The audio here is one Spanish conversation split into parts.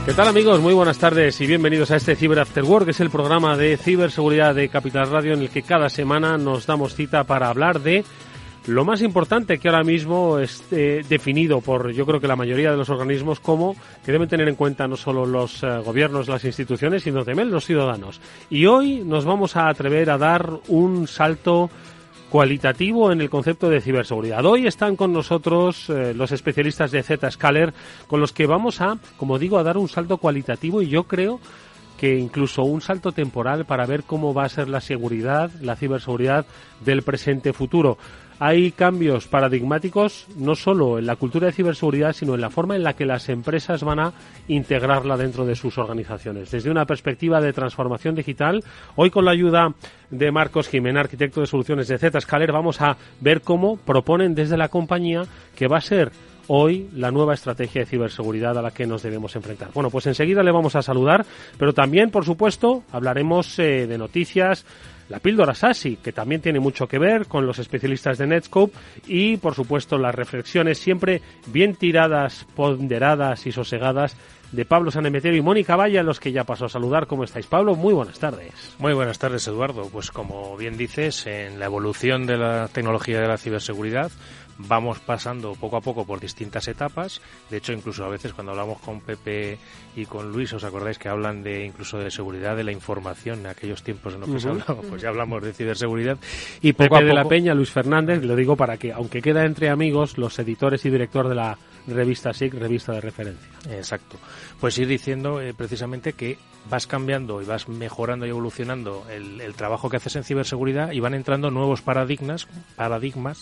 ¿Qué tal, amigos? Muy buenas tardes y bienvenidos a este Cyber After Work, que es el programa de ciberseguridad de Capital Radio en el que cada semana nos damos cita para hablar de lo más importante que ahora mismo es definido por, yo creo que la mayoría de los organismos, como que deben tener en cuenta no solo los gobiernos, las instituciones, sino también los ciudadanos. Y hoy nos vamos a atrever a dar un salto cualitativo en el concepto de ciberseguridad. Hoy están con nosotros los especialistas de Zscaler, con los que vamos a, como digo, a dar un salto cualitativo y yo creo que incluso un salto temporal para ver cómo va a ser la seguridad, la ciberseguridad del presente futuro. Hay cambios paradigmáticos no solo en la cultura de ciberseguridad, sino en la forma en la que las empresas van a integrarla dentro de sus organizaciones. Desde una perspectiva de transformación digital, hoy con la ayuda de Marcos Jimena, arquitecto de soluciones de Zscaler, vamos a ver cómo proponen desde la compañía que va a ser hoy la nueva estrategia de ciberseguridad a la que nos debemos enfrentar. Bueno, pues enseguida le vamos a saludar, pero también, por supuesto, hablaremos de noticias, la píldora SASE, que también tiene mucho que ver con los especialistas de Netskope y, por supuesto, las reflexiones siempre bien tiradas, ponderadas y sosegadas de Pablo Sanemeterio y Mónica Valle, a los que ya paso a saludar. ¿Cómo estáis, Pablo? Muy buenas tardes. Muy buenas tardes, Eduardo. Pues como bien dices, en la evolución de la tecnología de la ciberseguridad vamos pasando poco a poco por distintas etapas. De hecho, incluso a veces cuando hablamos con Pepe y con Luis, ¿os acordáis que hablan de incluso de seguridad de la información en aquellos tiempos en los que se hablaba? Pues ya hablamos de ciberseguridad. Y poco Pepe a de poco... la Peña, Luis Fernández, lo digo para que, aunque queda entre amigos, los editores y director de la revista SIC, revista de referencia. Exacto. Pues ir diciendo precisamente que vas cambiando y vas mejorando y evolucionando el trabajo que haces en ciberseguridad y van entrando nuevos paradigmas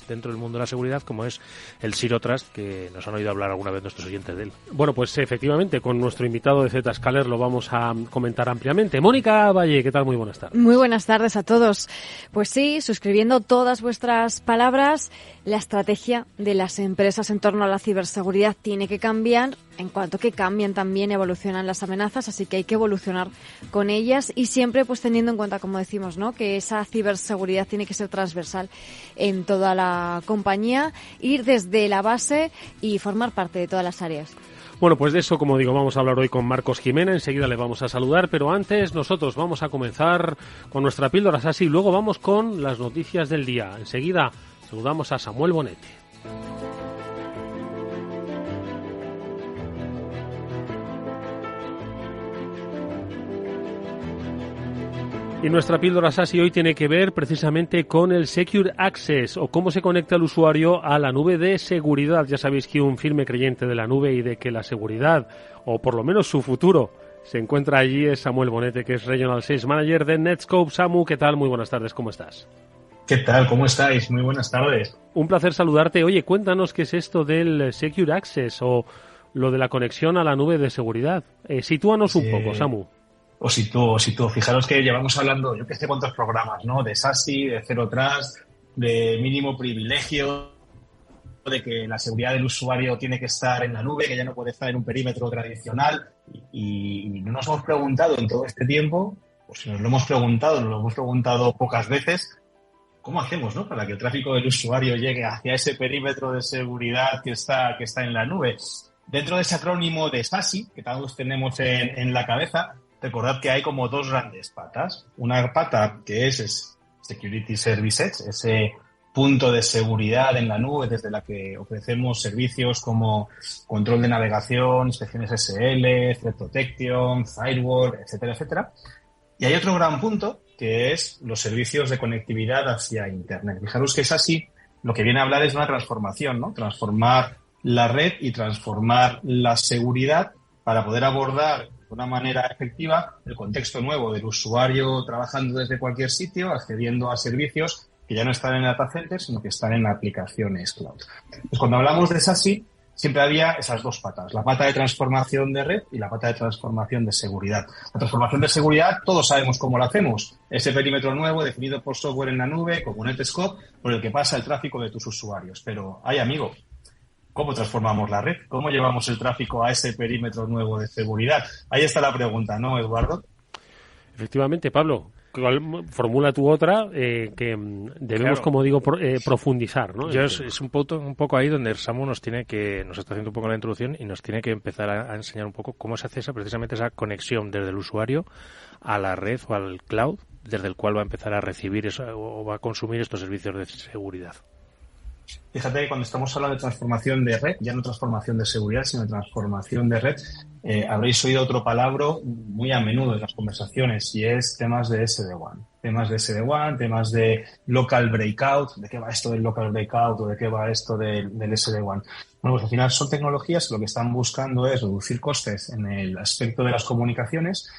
dentro del mundo de la seguridad, como es el Zero Trust, que nos han oído hablar alguna vez nuestros oyentes de él. Bueno, pues efectivamente, con nuestro invitado de Zscaler lo vamos a comentar ampliamente. Mónica Valle, ¿qué tal? Muy buenas tardes. Muy buenas tardes a todos. Pues sí, suscribiendo todas vuestras palabras, la estrategia de las empresas en torno a la ciberseguridad tiene que cambiar, en cuanto que cambian también evolucionan las amenazas, así que hay que evolucionar con ellas y siempre pues teniendo en cuenta, como decimos, ¿no?, que esa ciberseguridad tiene que ser transversal en toda la compañía, ir desde la base y formar parte de todas las áreas. Bueno, pues de eso, como digo, vamos a hablar hoy con Marcos Jimena, enseguida le vamos a saludar, pero antes nosotros vamos a comenzar con nuestra píldora SASE y luego vamos con las noticias del día. Enseguida saludamos a Samuel Bonete. Y nuestra píldora SASE hoy tiene que ver precisamente con el Secure Access, o cómo se conecta el usuario a la nube de seguridad. Ya sabéis que un firme creyente de la nube y de que la seguridad, o por lo menos su futuro, se encuentra allí, es Samuel Bonete, que es Regional Sales Manager de Netskope. Samu, ¿qué tal? Muy buenas tardes, ¿cómo estás? ¿Qué tal? ¿Cómo estáis? Muy buenas tardes. Un placer saludarte. Oye, cuéntanos qué es esto del Secure Access, o lo de la conexión a la nube de seguridad. Sitúanos un poco, Samu. O si tú. Fijaros que llevamos hablando, yo qué sé cuántos programas, ¿no? De SASE, de Zero Trust, de mínimo privilegio, de que la seguridad del usuario tiene que estar en la nube, que ya no puede estar en un perímetro tradicional. Y no nos hemos preguntado en todo este tiempo, o si nos lo hemos preguntado pocas veces, ¿cómo hacemos, no?, para que el tráfico del usuario llegue hacia ese perímetro de seguridad que está en la nube? Dentro de ese acrónimo de SASE, que todos tenemos en la cabeza, recordad que hay como dos grandes patas. Una pata que es Security Service Edge, ese punto de seguridad en la nube desde la que ofrecemos servicios como control de navegación, inspecciones SL, Threat Protection, Firewall, etcétera, etcétera. Y hay otro gran punto que es los servicios de conectividad hacia Internet. Fijaros que SASE lo que viene a hablar es de una transformación, ¿no? Transformar la red y transformar la seguridad para poder abordar de una manera efectiva el contexto nuevo del usuario trabajando desde cualquier sitio, accediendo a servicios que ya no están en data centers, sino que están en aplicaciones cloud. Pues cuando hablamos de SASE, siempre había esas dos patas, la pata de transformación de red y la pata de transformación de seguridad. La transformación de seguridad, todos sabemos cómo la hacemos. Ese perímetro nuevo definido por software en la nube, como Netscope, por el que pasa el tráfico de tus usuarios. Pero, amigo, ¿cómo transformamos la red? ¿Cómo llevamos el tráfico a ese perímetro nuevo de seguridad? Ahí está la pregunta, ¿no, Eduardo? Efectivamente, Pablo. formula tú otra que debemos, como digo, profundizar, ¿no? Es un poco ahí donde Samu nos está haciendo un poco la introducción y nos tiene que empezar a enseñar un poco cómo se hace precisamente esa conexión desde el usuario a la red o al cloud, desde el cual va a empezar a recibir o va a consumir estos servicios de seguridad. Fíjate que cuando estamos hablando de transformación de red, ya no transformación de seguridad, sino de transformación de red, habréis oído otro palabra muy a menudo en las conversaciones y es temas de SD-WAN. Temas de local breakout, de qué va esto del local breakout o de qué va esto del SD-WAN. Bueno, pues al final son tecnologías que lo que están buscando es reducir costes en el aspecto de las comunicaciones,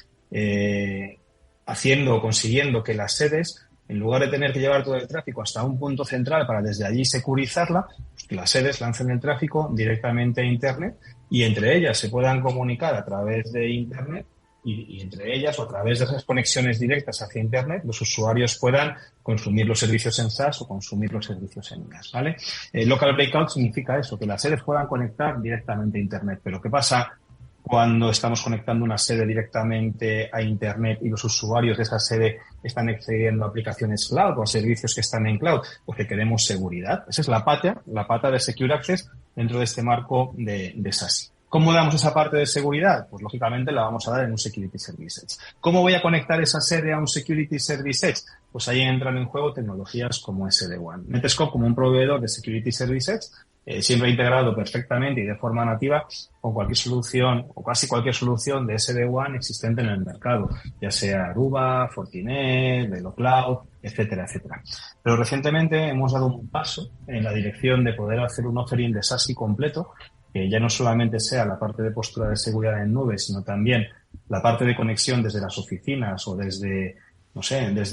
consiguiendo que las sedes, en lugar de tener que llevar todo el tráfico hasta un punto central para desde allí securizarla, pues que las sedes lancen el tráfico directamente a Internet y entre ellas se puedan comunicar a través de Internet y entre ellas o a través de esas conexiones directas hacia Internet los usuarios puedan consumir los servicios en SaaS o consumir los servicios en IaaS, ¿vale? Local Breakout significa eso, que las sedes puedan conectar directamente a Internet. Pero ¿qué pasa cuando estamos conectando una sede directamente a Internet y los usuarios de esa sede están accediendo a aplicaciones cloud o a servicios que están en cloud? Porque queremos seguridad. Esa es la pata de Secure Access dentro de este marco de SASE. ¿Cómo damos esa parte de seguridad? Pues lógicamente la vamos a dar en un Security Service Edge. ¿Cómo voy a conectar esa sede a un Security Service Edge? Pues ahí entran en juego tecnologías como SD-WAN. Netscope, como un proveedor de Security Service Edge, siempre integrado perfectamente y de forma nativa con cualquier solución o casi cualquier solución de SD-WAN existente en el mercado, ya sea Aruba, Fortinet, VeloCloud, etcétera, etcétera. Pero recientemente hemos dado un paso en la dirección de poder hacer un offering de SASE completo, que ya no solamente sea la parte de postura de seguridad en nube, sino también la parte de conexión desde las oficinas o desde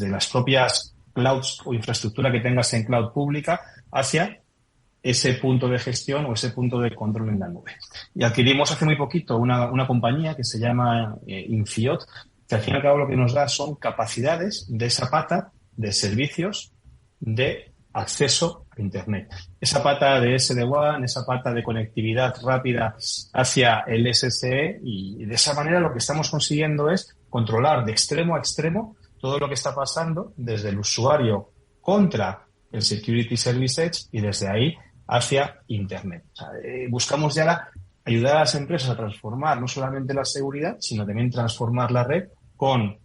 las propias clouds o infraestructura que tengas en cloud pública hacia ese punto de gestión o ese punto de control en la nube. Y adquirimos hace muy poquito una compañía que se llama Infiot, que al fin y al cabo lo que nos da son capacidades de esa pata de servicios de acceso a Internet. Esa pata de SD-WAN, esa pata de conectividad rápida hacia el SSE, y de esa manera lo que estamos consiguiendo es controlar de extremo a extremo todo lo que está pasando desde el usuario contra el Security Service Edge y desde ahí hacia Internet. O sea, buscamos ya ayudar a las empresas a transformar no solamente la seguridad, sino también transformar la red con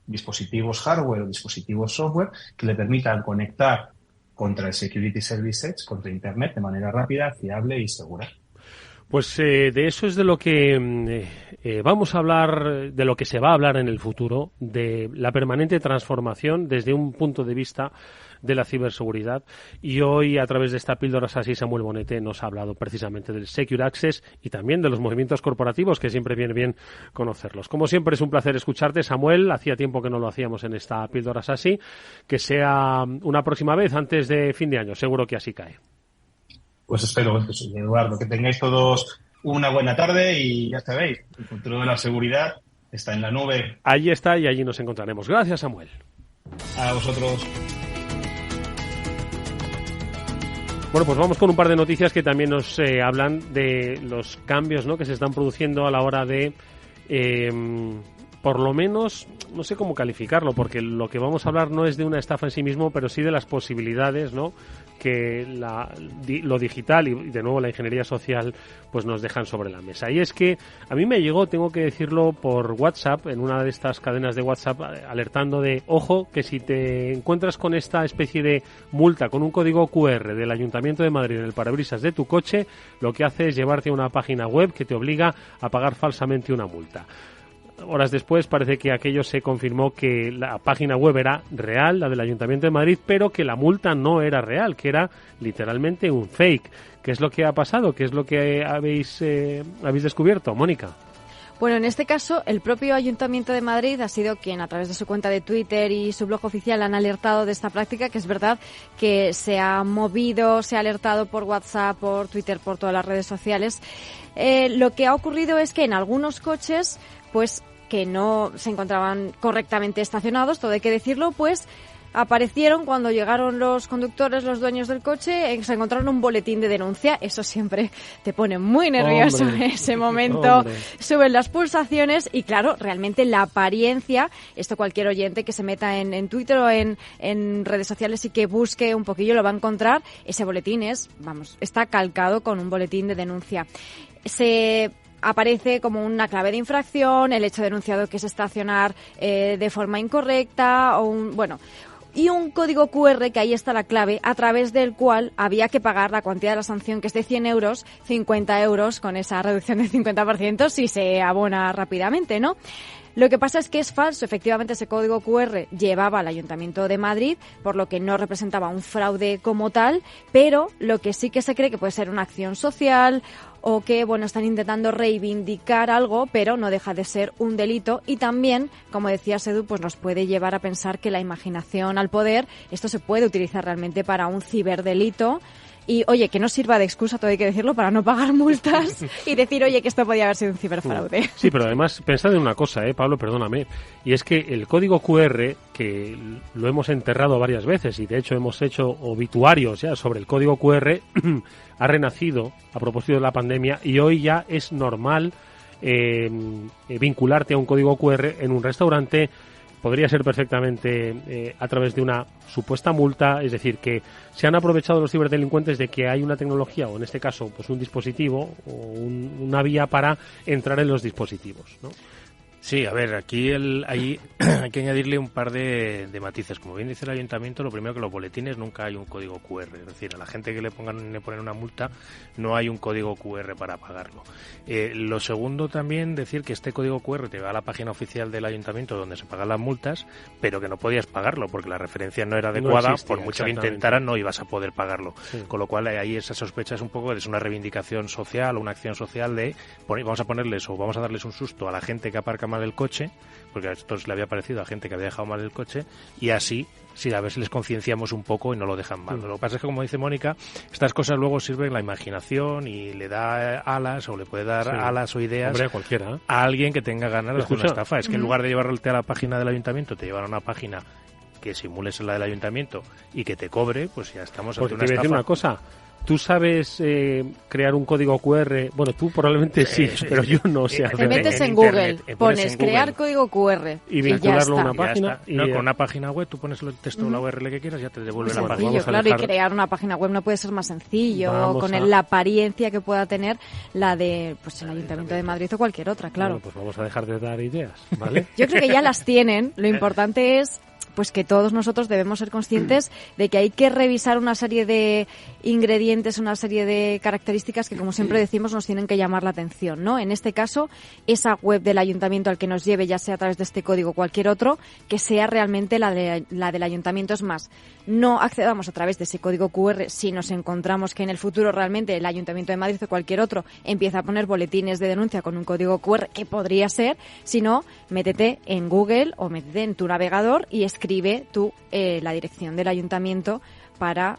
dispositivos hardware o dispositivos software que le permitan conectar contra el Security Service Edge, contra Internet, de manera rápida, fiable y segura. Pues de eso es de lo que vamos a hablar, de lo que se va a hablar en el futuro, de la permanente transformación desde un punto de vista de la ciberseguridad. Y hoy, a través de esta píldora SASE, Samuel Bonete nos ha hablado precisamente del Secure Access y también de los movimientos corporativos, que siempre viene bien conocerlos. Como siempre, es un placer escucharte, Samuel. Hacía tiempo que no lo hacíamos en esta píldora SASE. Que sea una próxima vez antes de fin de año. Seguro que así cae. Pues espero, Eduardo, que tengáis todos una buena tarde y ya sabéis, el futuro de la seguridad está en la nube. Allí está y allí nos encontraremos. Gracias, Samuel. A vosotros. Bueno, pues vamos con un par de noticias que también nos hablan de los cambios, ¿no?, que se están produciendo a la hora de, por lo menos, no sé cómo calificarlo, porque lo que vamos a hablar no es de una estafa en sí mismo, pero sí de las posibilidades, ¿no?, que lo digital y de nuevo la ingeniería social pues nos dejan sobre la mesa. Y es que a mí me llegó, tengo que decirlo, por WhatsApp, en una de estas cadenas de WhatsApp, alertando de, ojo, que si te encuentras con esta especie de multa con un código QR del Ayuntamiento de Madrid en el parabrisas de tu coche, lo que hace es llevarte a una página web que te obliga a pagar falsamente una multa. Horas después parece que aquello se confirmó que la página web era real, la del Ayuntamiento de Madrid, pero que la multa no era real, que era literalmente un fake. ¿Qué es lo que ha pasado? ¿Qué es lo que habéis descubierto, Mónica? Bueno, en este caso, el propio Ayuntamiento de Madrid ha sido quien, a través de su cuenta de Twitter y su blog oficial, han alertado de esta práctica, que es verdad que se ha movido, se ha alertado por WhatsApp, por Twitter, por todas las redes sociales. Lo que ha ocurrido es que en algunos coches, pues que no se encontraban correctamente estacionados, todo hay que decirlo, pues aparecieron cuando llegaron los conductores, los dueños del coche, se encontraron un boletín de denuncia. Eso siempre te pone muy nervioso en ese momento. Suben las pulsaciones y claro, realmente la apariencia, esto cualquier oyente que se meta en Twitter o en redes sociales y que busque un poquillo lo va a encontrar. Ese boletín está calcado con un boletín de denuncia. Se aparece como una clave de infracción, el hecho denunciado que es estacionar de forma incorrecta y un código QR, que ahí está la clave, a través del cual había que pagar la cuantía de la sanción, que es de 100 euros, 50 euros con esa reducción del 50% si se abona rápidamente, ¿no? Lo que pasa es que es falso. Efectivamente, ese código QR llevaba al Ayuntamiento de Madrid, por lo que no representaba un fraude como tal, pero lo que sí que se cree que puede ser una acción social o que, están intentando reivindicar algo, pero no deja de ser un delito. Y también, como decía Edu, pues nos puede llevar a pensar que la imaginación al poder, esto se puede utilizar realmente para un ciberdelito. Y, oye, que no sirva de excusa, todo hay que decirlo, para no pagar multas y decir, oye, que esto podía haber sido un ciberfraude. Sí, pero además, pensad en una cosa, Pablo, perdóname, y es que el código QR, que lo hemos enterrado varias veces y de hecho hemos hecho obituarios ya sobre el código QR, ha renacido a propósito de la pandemia y hoy ya es normal vincularte a un código QR en un restaurante. Podría ser perfectamente a través de una supuesta multa, es decir, que se han aprovechado los ciberdelincuentes de que hay una tecnología, o en este caso, pues un dispositivo o una vía para entrar en los dispositivos, ¿no? Sí, a ver, aquí hay que añadirle un par de matices. Como bien dice el Ayuntamiento, lo primero que los boletines nunca hay un código QR. Es decir, a la gente que le ponen una multa no hay un código QR para pagarlo. Lo segundo también, decir que este código QR te va a la página oficial del Ayuntamiento donde se pagan las multas, pero que no podías pagarlo porque la referencia no era adecuada. No existía, por mucho que intentaran no ibas a poder pagarlo. Sí. Con lo cual ahí esa sospecha es un poco, es una reivindicación social o una acción social de vamos a darles un susto a la gente que aparca mal el coche, porque a esto le había parecido a gente que había dejado mal el coche, y así, sí, a ver si les concienciamos un poco y no lo dejan mal. Lo que pasa es que, como dice Mónica, estas cosas luego sirven la imaginación y le da alas o le puede dar alas o ideas a alguien que tenga ganas de hacer una estafa. Es que en lugar de llevarte a la página del Ayuntamiento, te llevan a una página que simules la del Ayuntamiento y que te cobre, pues ya estamos ante una estafa. Porque te voy a decir una cosa. ¿Tú sabes crear un código QR? Bueno, tú probablemente sí, pero yo no sé hacerlo. Te metes en Google, pones crear código QR y vincularlo a una página. No, con una página web tú pones el texto de la URL que quieras, ya te devuelve la página. Claro, y crear una página web no puede ser más sencillo, la apariencia que pueda tener la de el Ayuntamiento de Madrid o cualquier otra, claro. Bueno, pues vamos a dejar de dar ideas, ¿vale? Yo creo que ya las tienen, lo importante es pues que todos nosotros debemos ser conscientes de que hay que revisar una serie de ingredientes, una serie de características que, como siempre decimos, nos tienen que llamar la atención, ¿no? En este caso, esa web del Ayuntamiento al que nos lleve, ya sea a través de este código o cualquier otro, que sea realmente la del Ayuntamiento. Es más, no accedamos a través de ese código QR si nos encontramos que en el futuro realmente el Ayuntamiento de Madrid o cualquier otro empieza a poner boletines de denuncia con un código QR, que podría ser, sino métete en Google o métete en tu navegador y escribe tú la dirección del Ayuntamiento para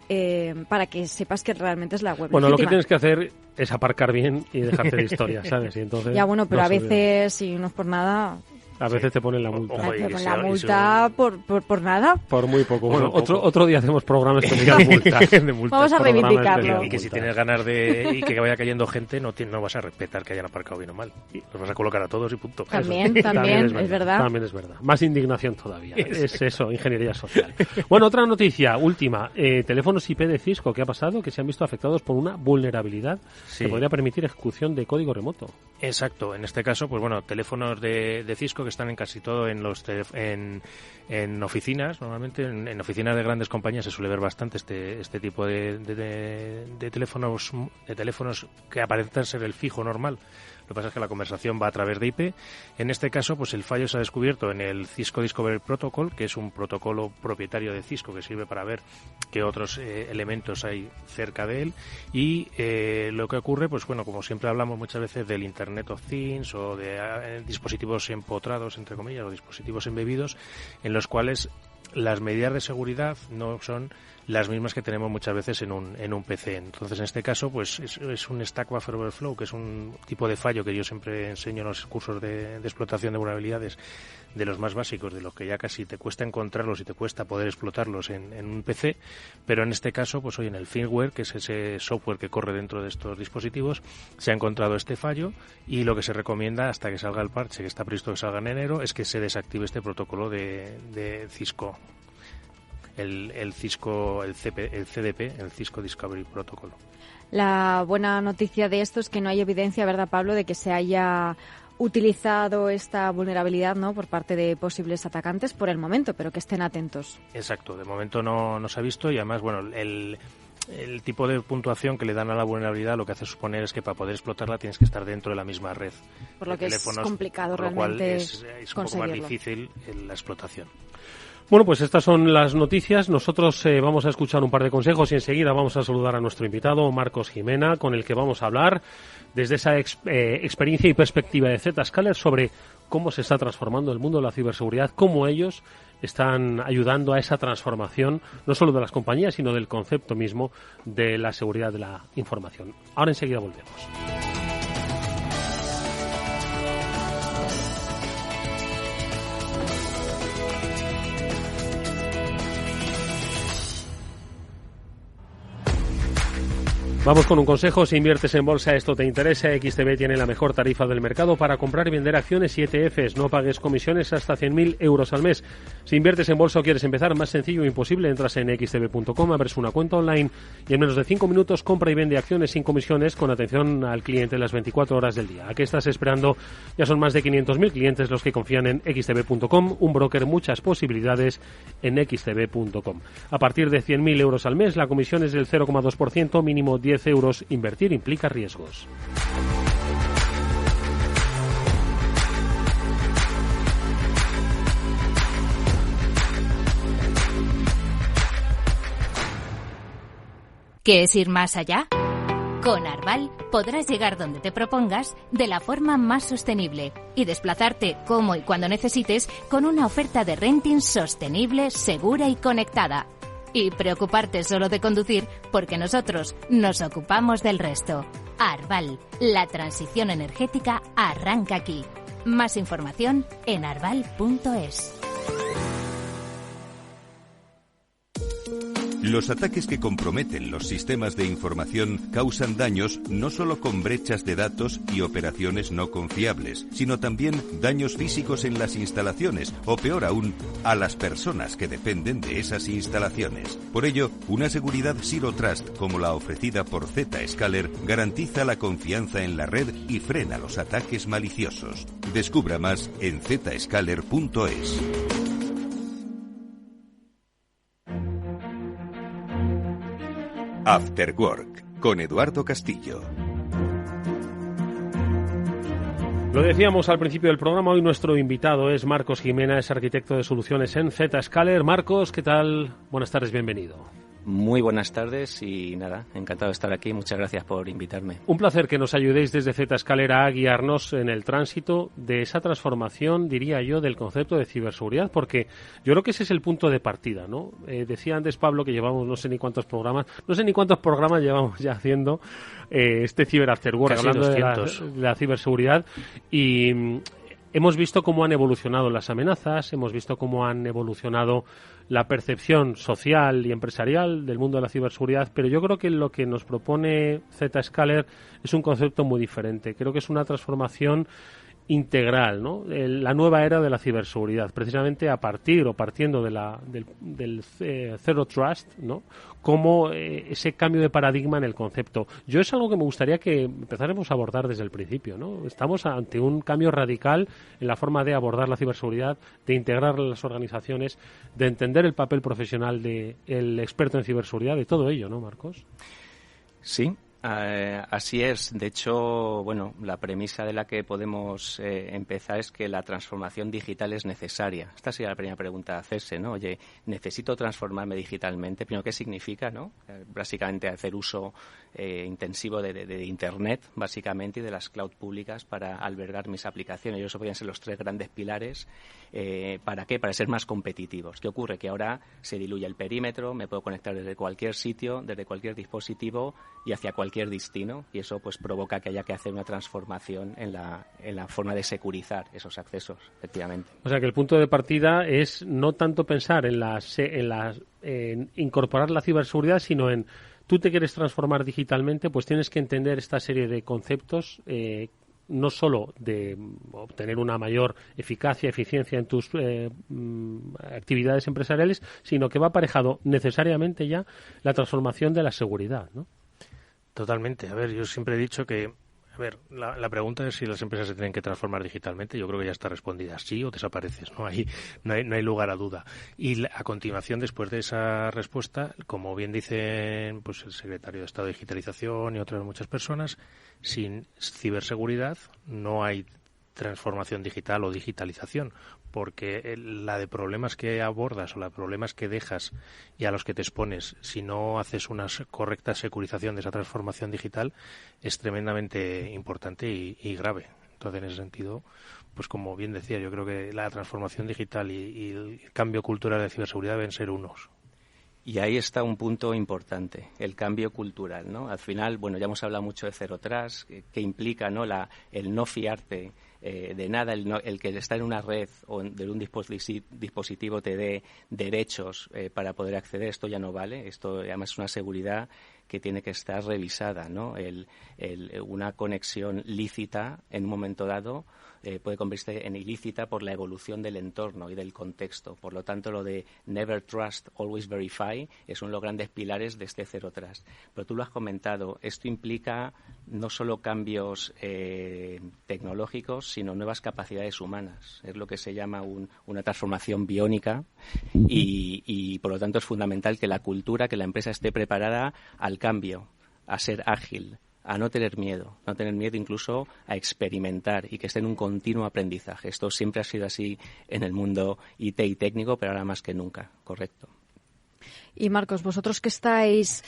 que sepas que realmente es la web legítima. Lo que tienes que hacer es aparcar bien y dejarte de historias, ¿sabes? Y entonces ya, pero a veces, si no es por nada... A veces te ponen la multa. Te ponen la multa por nada. Por muy poco. Bueno, otro día hacemos programas de multas. Vamos a reivindicarlo. Y que si tienes ganas y que vaya cayendo gente, no vas a respetar que hayan aparcado bien o mal. Los vas a colocar a todos y punto. También es verdad. También es verdad. Más indignación todavía. Es eso, ingeniería social. Bueno, otra noticia, última. Teléfonos IP de Cisco, ¿qué ha pasado? Que se han visto afectados por una vulnerabilidad que podría permitir ejecución de código remoto. Exacto. En este caso, teléfonos de Cisco que están en casi todo en oficinas. Normalmente en oficinas de grandes compañías se suele ver bastante este tipo de teléfonos que aparentan ser el fijo normal. Lo que pasa es que la conversación va a través de IP. En este caso, el fallo se ha descubierto en el Cisco Discovery Protocol, que es un protocolo propietario de Cisco que sirve para ver qué otros elementos hay cerca de él. Y lo que ocurre, como siempre hablamos muchas veces del Internet of Things o de dispositivos empotrados, entre comillas, o dispositivos embebidos, en los cuales las medidas de seguridad no son las mismas que tenemos muchas veces en un PC. Entonces, en este caso, pues es un Stack Buffer Overflow, que es un tipo de fallo que yo siempre enseño en los cursos de explotación de vulnerabilidades, de los más básicos, de los que ya casi te cuesta encontrarlos y te cuesta poder explotarlos en un PC, pero en este caso, pues hoy en el firmware, que es ese software que corre dentro de estos dispositivos, se ha encontrado este fallo, y lo que se recomienda hasta que salga el parche, que está previsto que salga en enero, es que se desactive este protocolo de Cisco, el Cisco, el CDP, el Cisco Discovery Protocol. La buena noticia de esto es que no hay evidencia, ¿verdad, Pablo?, de que se haya utilizado esta vulnerabilidad, ¿no?, por parte de posibles atacantes por el momento, pero que estén atentos. Exacto, de momento no se ha visto, y además, bueno, el tipo de puntuación que le dan a la vulnerabilidad lo que hace suponer es que para poder explotarla tienes que estar dentro de la misma red. Por lo que es complicado por lo realmente cual es un poco más difícil la explotación. Bueno, pues estas son las noticias. Nosotros vamos a escuchar un par de consejos y enseguida vamos a saludar a nuestro invitado, Marcos Jimena, con el que vamos a hablar desde esa experiencia y perspectiva de Zscaler sobre cómo se está transformando el mundo de la ciberseguridad, cómo ellos están ayudando a esa transformación, no solo de las compañías, sino del concepto mismo de la seguridad de la información. Ahora enseguida volvemos. Vamos con un consejo. Si inviertes en bolsa, esto te interesa. XTB tiene la mejor tarifa del mercado para comprar y vender acciones y ETFs. No pagues comisiones hasta 100.000 euros al mes. Si inviertes en bolsa o quieres empezar, más sencillo e imposible. Entras en xtb.com, abres una cuenta online y en menos de 5 minutos compra y vende acciones sin comisiones, con atención al cliente las 24 horas del día. ¿A qué estás esperando? Ya son más de 500.000 clientes los que confían en xtb.com. Un broker, muchas posibilidades en xtb.com. A partir de 100.000 euros al mes, la comisión es del 0,2%, mínimo 10 euros. Invertir implica riesgos. ¿Qué es ir más allá? Con Arval podrás llegar donde te propongas de la forma más sostenible y desplazarte como y cuando necesites con una oferta de renting sostenible, segura y conectada. Y preocuparte solo de conducir, porque nosotros nos ocupamos del resto. Arval, la transición energética arranca aquí. Más información en arval.es. Los ataques que comprometen los sistemas de información causan daños no solo con brechas de datos y operaciones no confiables, sino también daños físicos en las instalaciones, o peor aún, a las personas que dependen de esas instalaciones. Por ello, una seguridad Zero Trust como la ofrecida por Zscaler garantiza la confianza en la red y frena los ataques maliciosos. Descubra más en zscaler.es. After Work, con Eduardo Castillo. Lo decíamos al principio del programa, hoy nuestro invitado es Marcos Jimena, es arquitecto de soluciones en Zscaler. Marcos, ¿qué tal? Buenas tardes, bienvenido. Muy buenas tardes y nada, encantado de estar aquí. Muchas gracias por invitarme. Un placer que nos ayudéis desde Zscaler a guiarnos en el tránsito de esa transformación, diría yo, del concepto de ciberseguridad, porque yo creo que ese es el punto de partida, ¿no? Decía antes Pablo que llevamos no sé ni cuántos programas llevamos ya haciendo este Cyber After Work, casi hablando 200. de la ciberseguridad, y hemos visto cómo han evolucionado las amenazas, hemos visto cómo han evolucionado la percepción social y empresarial del mundo de la ciberseguridad, pero yo creo que lo que nos propone Zscaler es un concepto muy diferente. Creo que es una transformación integral, ¿no? La nueva era de la ciberseguridad, precisamente a partir o partiendo de del Zero Trust, ¿no? Como ese cambio de paradigma en el concepto. Yo es algo que me gustaría que empezáramos a abordar desde el principio, ¿no? Estamos ante un cambio radical en la forma de abordar la ciberseguridad, de integrar las organizaciones, de entender el papel profesional del experto en ciberseguridad, de todo ello, ¿no, Marcos? Sí. Así es. De hecho, bueno, la premisa de la que podemos empezar es que la transformación digital es necesaria. Esta sería la primera pregunta a hacerse, ¿no? Oye, ¿necesito transformarme digitalmente? Primero, ¿qué significa, no? Básicamente hacer uso intensivo de Internet, básicamente, y de las cloud públicas para albergar mis aplicaciones. Y eso podrían ser los 3 grandes pilares. ¿Para qué? Para ser más competitivos. ¿Qué ocurre? Que ahora se diluye el perímetro, me puedo conectar desde cualquier sitio, desde cualquier dispositivo y hacia cualquier destino, y eso pues provoca que haya que hacer una transformación en la forma de securizar esos accesos, efectivamente. O sea que el punto de partida es no tanto pensar en incorporar la ciberseguridad, sino en tú te quieres transformar digitalmente, pues tienes que entender esta serie de conceptos, no solo de obtener una mayor eficacia, eficiencia en tus actividades empresariales, sino que va aparejado necesariamente ya la transformación de la seguridad, ¿no? Totalmente. A ver, yo siempre he dicho que, la pregunta es si las empresas se tienen que transformar digitalmente. Yo creo que ya está respondida. Sí o desapareces. No hay lugar a duda. Y a continuación, después de esa respuesta, como bien dicen pues el secretario de Estado de Digitalización y otras muchas personas, sin ciberseguridad no hay transformación digital o digitalización, porque la de problemas que abordas o los problemas que dejas y a los que te expones, si no haces una correcta securización de esa transformación digital, es tremendamente importante y grave. Entonces, en ese sentido, pues como bien decía, yo creo que la transformación digital y el cambio cultural de ciberseguridad deben ser unos. Y ahí está un punto importante, el cambio cultural, ¿no? Al final, bueno, ya hemos hablado mucho de Zero Trust, que implica, ¿no?, el no fiarte de nada, el que estar en una red o de un dispositivo te dé derechos para poder acceder. Esto ya no vale. Esto además es una seguridad que tiene que estar revisada, ¿no? Una conexión lícita en un momento dado puede convertirse en ilícita por la evolución del entorno y del contexto. Por lo tanto, lo de never trust, always verify es uno de los grandes pilares de este Zero Trust. Pero tú lo has comentado, esto implica no solo cambios tecnológicos, sino nuevas capacidades humanas. Es lo que se llama una transformación biónica y por lo tanto es fundamental que la cultura, que la empresa esté preparada al cambio, a ser ágil, a no tener miedo incluso a experimentar y que esté en un continuo aprendizaje. Esto siempre ha sido así en el mundo IT y técnico, pero ahora más que nunca, correcto. Y Marcos, vosotros que estáis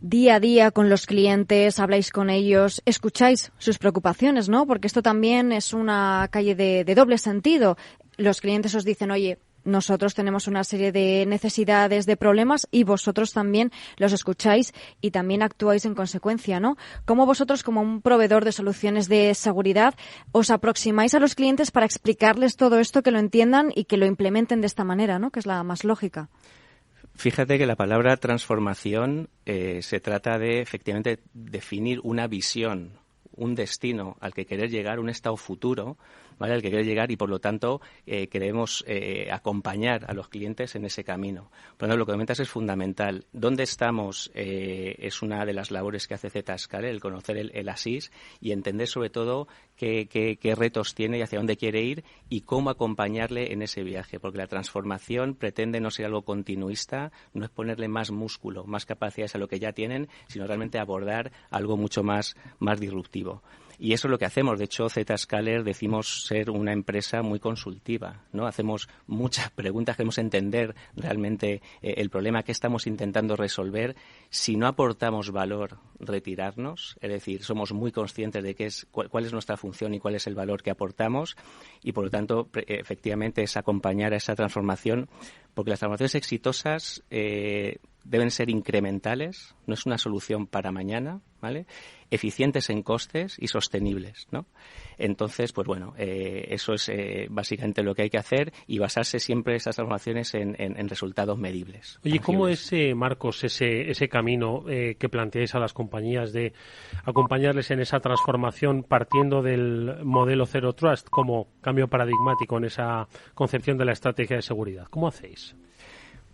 día a día con los clientes, habláis con ellos, escucháis sus preocupaciones, ¿no? Porque esto también es una calle de doble sentido. Los clientes os dicen, oye, nosotros tenemos una serie de necesidades, de problemas, y vosotros también los escucháis y también actuáis en consecuencia, ¿no? ¿Cómo vosotros, como un proveedor de soluciones de seguridad, os aproximáis a los clientes para explicarles todo esto, que lo entiendan y que lo implementen de esta manera, ¿no?, que es la más lógica? Fíjate que la palabra transformación se trata de, efectivamente, definir una visión, un destino al que querer llegar, un estado futuro, ¿vale?, al que querer llegar, y por lo tanto queremos acompañar a los clientes en ese camino. Por lo tanto, lo que comentas es fundamental. ¿Dónde estamos? Es una de las labores que hace Zscaler, el conocer el ASIS y entender sobre todo qué retos tiene y hacia dónde quiere ir y cómo acompañarle en ese viaje, porque la transformación pretende no ser algo continuista, no es ponerle más músculo, más capacidades a lo que ya tienen, sino realmente abordar algo mucho más disruptivo. Y eso es lo que hacemos. De hecho, Zscaler decimos ser una empresa muy consultiva, ¿no? Hacemos muchas preguntas, queremos entender realmente el problema que estamos intentando resolver. Si no aportamos valor, retirarnos. Es decir, somos muy conscientes de cuál es nuestra función y cuál es el valor que aportamos. Y, por lo tanto, efectivamente, es acompañar a esa transformación, porque las transformaciones exitosas deben ser incrementales, no es una solución para mañana, ¿vale?, eficientes en costes y sostenibles, ¿no? Entonces, pues bueno, eso es básicamente lo que hay que hacer y basarse siempre esas transformaciones en resultados medibles. Oye, ¿cómo es, Marcos, ese camino que planteáis a las compañías de acompañarles en esa transformación partiendo del modelo Zero Trust como cambio paradigmático en esa concepción de la estrategia de seguridad? ¿Cómo hacéis?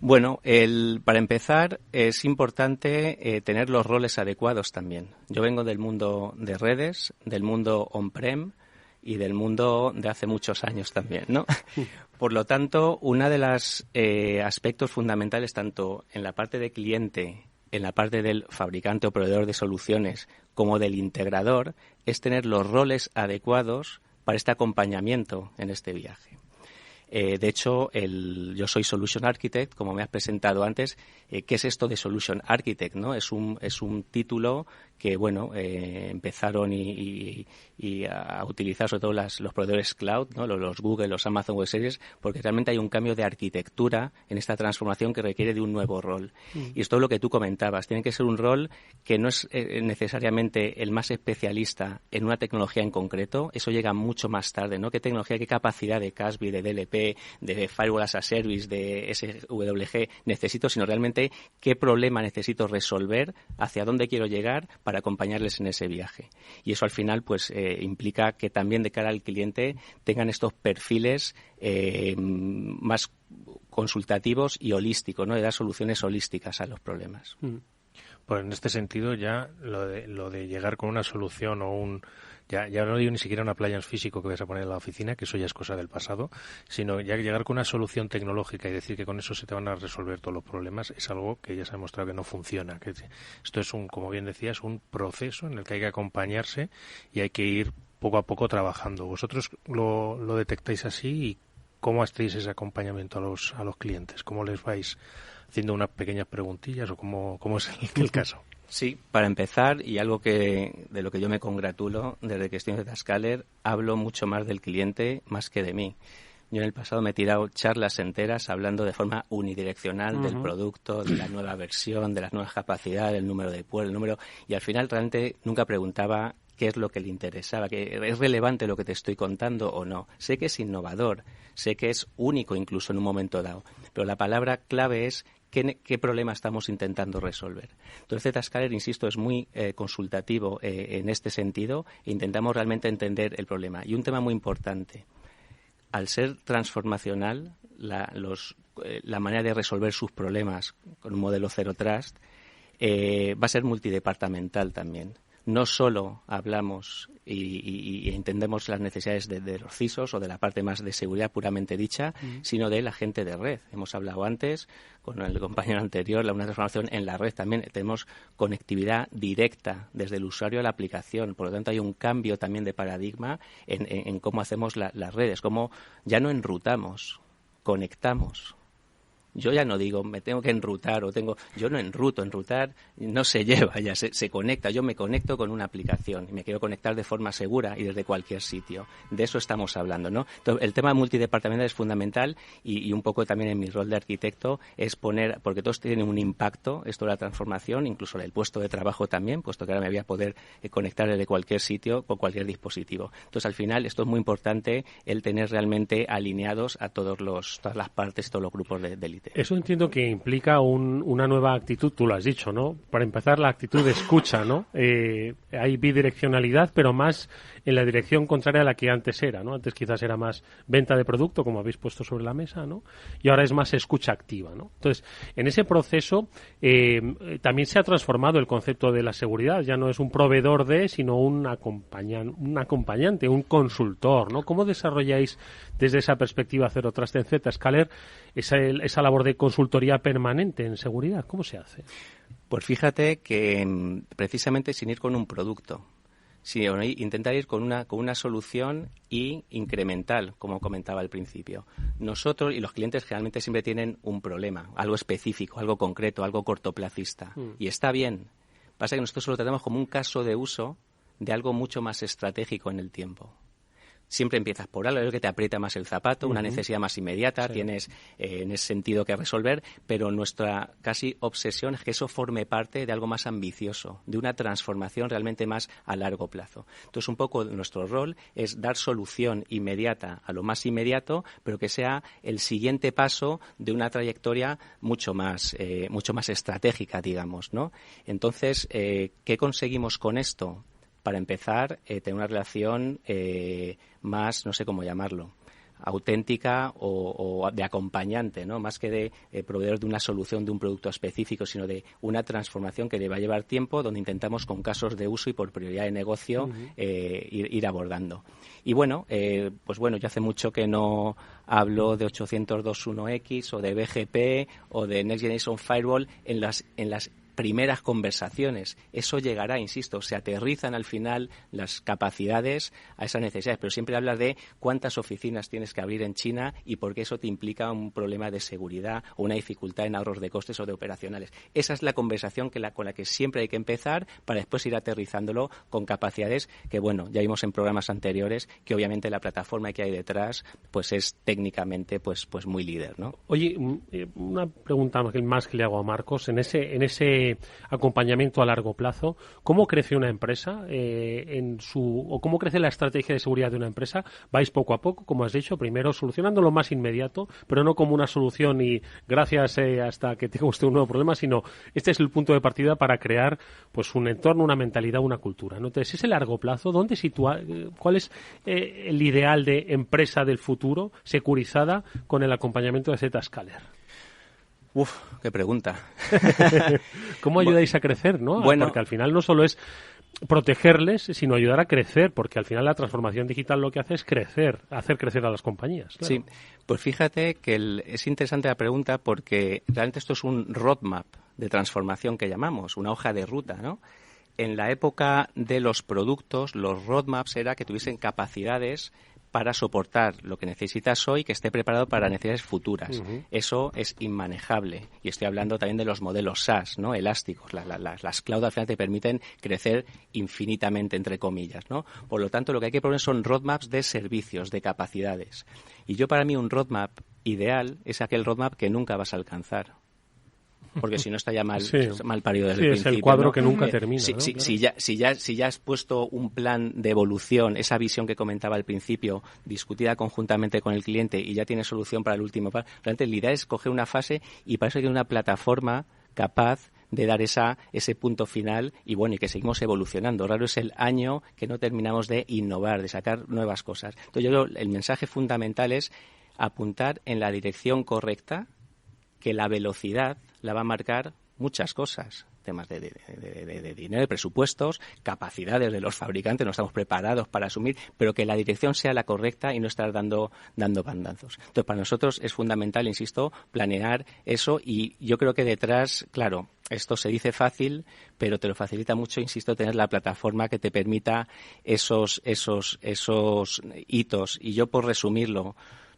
Bueno, para empezar es importante tener los roles adecuados también. Yo vengo del mundo de redes, del mundo on-prem y del mundo de hace muchos años también, ¿no? Por lo tanto, una de los aspectos fundamentales tanto en la parte de cliente en la parte del fabricante o proveedor de soluciones como del integrador, es tener los roles adecuados para este acompañamiento en este viaje. De hecho, yo soy Solution Architect, como me has presentado antes. ¿Qué es esto de Solution Architect, ¿no? Es un título que, bueno, empezaron a utilizar sobre todo los proveedores cloud, ¿no? Los Google, los Amazon Web Services, porque realmente hay un cambio de arquitectura en esta transformación que requiere de un nuevo rol. Y esto es lo que tú comentabas. Tiene que ser un rol que no es necesariamente el más especialista en una tecnología en concreto. Eso llega mucho más tarde, ¿no? ¿Qué tecnología, qué capacidad de CASB, de DLP, de Firewall as a Service, de SWG necesito, sino realmente qué problema necesito resolver, hacia dónde quiero llegar para acompañarles en ese viaje. Y eso al final pues implica que también de cara al cliente tengan estos perfiles más consultativos y holísticos, ¿no? De dar soluciones holísticas a los problemas. Pues en este sentido ya lo de llegar con una solución o ya no digo ni siquiera una appliance físico que vas a poner en la oficina, que eso ya es cosa del pasado, sino ya llegar con una solución tecnológica y decir que con eso se te van a resolver todos los problemas es algo que ya se ha demostrado que no funciona. Que esto es como bien decías, un proceso en el que hay que acompañarse y hay que ir poco a poco trabajando. ¿Vosotros lo detectáis así y cómo hacéis ese acompañamiento a los clientes? ¿Cómo les vais haciendo unas pequeñas preguntillas o cómo es el caso? Sí, para empezar, y algo de lo que yo me congratulo desde que estoy en Zscaler, hablo mucho más del cliente más que de mí. Yo en el pasado me he tirado charlas enteras hablando de forma unidireccional del producto, de la nueva versión, de las nuevas capacidades, del número de puertos, y al final realmente nunca preguntaba qué es lo que le interesaba, que es relevante lo que te estoy contando o no. Sé que es innovador, sé que es único incluso en un momento dado, pero la palabra clave es ¿qué problema estamos intentando resolver? Entonces, Zscaler, insisto, es muy consultativo en este sentido e intentamos realmente entender el problema. Y un tema muy importante, al ser transformacional, la manera de resolver sus problemas con un modelo Zero Trust va a ser multidepartamental también. No solo hablamos y entendemos las necesidades de los CISOs o de la parte más de seguridad puramente dicha, sino de la gente de red. Hemos hablado antes con el compañero anterior, una transformación en la red también. Tenemos conectividad directa desde el usuario a la aplicación. Por lo tanto, hay un cambio también de paradigma en cómo hacemos las redes, cómo ya no enrutamos, conectamos. Yo ya no digo, me tengo que enrutar yo no enrutar no se lleva, ya se conecta. Yo me conecto con una aplicación y me quiero conectar de forma segura y desde cualquier sitio. De eso estamos hablando, ¿no? Entonces, el tema multidepartamental es fundamental y un poco también en mi rol de arquitecto es porque todos tienen un impacto, esto de la transformación, incluso el puesto de trabajo también, puesto que ahora me voy a poder conectar desde cualquier sitio con cualquier dispositivo. Entonces, al final, esto es muy importante, el tener realmente alineados a todas las partes, todos los grupos del Eso entiendo que implica una nueva actitud, tú lo has dicho, ¿no? Para empezar, la actitud de escucha, ¿no? Hay bidireccionalidad, pero más en la dirección contraria a la que antes era, ¿no? Antes quizás era más venta de producto, como habéis puesto sobre la mesa, ¿no? Y ahora es más escucha activa, ¿no? Entonces, en ese proceso también se ha transformado el concepto de la seguridad. Ya no es un proveedor sino un acompañante, un consultor, ¿no? ¿Cómo desarrolláis desde esa perspectiva Zero Trust en Zscaler esa labor de consultoría permanente en seguridad? ¿Cómo se hace? Pues fíjate que precisamente sin ir con un producto, sino intentar ir con una solución y incremental, como comentaba al principio. Nosotros y los clientes generalmente siempre tienen un problema, algo específico, algo concreto, algo cortoplacista. Y está bien. Pasa que nosotros lo tratamos como un caso de uso de algo mucho más estratégico en el tiempo. Siempre empiezas por algo que te aprieta más el zapato, una necesidad más inmediata, sí. Tienes en ese sentido que resolver, pero nuestra casi obsesión es que eso forme parte de algo más ambicioso, de una transformación realmente más a largo plazo. Entonces, un poco nuestro rol es dar solución inmediata a lo más inmediato, pero que sea el siguiente paso de una trayectoria mucho más estratégica, digamos, ¿no? Entonces, ¿qué conseguimos con esto? Para empezar, tener una relación más, no sé cómo llamarlo, auténtica o de acompañante, ¿no? Más que de proveedor de una solución de un producto específico, sino de una transformación que le va a llevar tiempo, donde intentamos con casos de uso y por prioridad de negocio ir abordando. Y bueno, yo hace mucho que no hablo de 802.1x o de BGP o de Next Generation Firewall en las primeras conversaciones. Eso llegará, insisto, se aterrizan al final las capacidades a esas necesidades, pero siempre hablas de cuántas oficinas tienes que abrir en China y por qué eso te implica un problema de seguridad o una dificultad en ahorros de costes o de operacionales. Esa es la conversación con la que siempre hay que empezar para después ir aterrizándolo con capacidades que, bueno, ya vimos en programas anteriores que obviamente la plataforma que hay detrás pues es técnicamente pues muy líder, ¿no? Oye, una pregunta más que le hago a Marcos. En ese acompañamiento a largo plazo, ¿cómo crece una empresa o cómo crece la estrategia de seguridad de una empresa? ¿Vais poco a poco, como has dicho, primero solucionando lo más inmediato, pero no como una solución y gracias hasta que tenga usted un nuevo problema, sino este es el punto de partida para crear pues un entorno, una mentalidad, una cultura, ¿no? Entonces, ese largo plazo, ¿dónde cuál es el ideal de empresa del futuro securizada con el acompañamiento de Zscaler? Uf, qué pregunta. ¿Cómo ayudáis a crecer, no? Bueno, porque al final no solo es protegerles, sino ayudar a crecer, porque al final la transformación digital lo que hace es hacer crecer a las compañías. Claro. Sí, pues fíjate que es interesante la pregunta porque realmente esto es un roadmap de transformación que llamamos, una hoja de ruta, ¿no? En la época de los productos, los roadmaps era que tuviesen capacidades para soportar lo que necesitas hoy, que esté preparado para necesidades futuras. Uh-huh. Eso es inmanejable. Y estoy hablando también de los modelos SaaS, ¿no? Elásticos. Las cloud al final te permiten crecer infinitamente, entre comillas, ¿no? Por lo tanto, lo que hay que poner son roadmaps de servicios, de capacidades. Y para mí un roadmap ideal es aquel roadmap que nunca vas a alcanzar. Porque si no está ya mal parido desde el principio. Es el cuadro, ¿no? Que nunca termina. ¿no? Si ya has puesto un plan de evolución, esa visión que comentaba al principio, discutida conjuntamente con el cliente y ya tienes solución para el último paso, realmente la idea es coger una fase y para eso hay una plataforma capaz de dar ese punto final y que seguimos evolucionando. Raro es el año que no terminamos de innovar, de sacar nuevas cosas. Entonces yo creo que el mensaje fundamental es apuntar en la dirección correcta, que la velocidad la va a marcar muchas cosas, temas de dinero, de presupuestos, capacidades de los fabricantes, no estamos preparados para asumir, pero que la dirección sea la correcta y no estar dando bandazos. Entonces, para nosotros es fundamental, insisto, planear eso y yo creo que detrás, claro, esto se dice fácil, pero te lo facilita mucho, insisto, tener la plataforma que te permita esos hitos. Y yo, por resumirlo,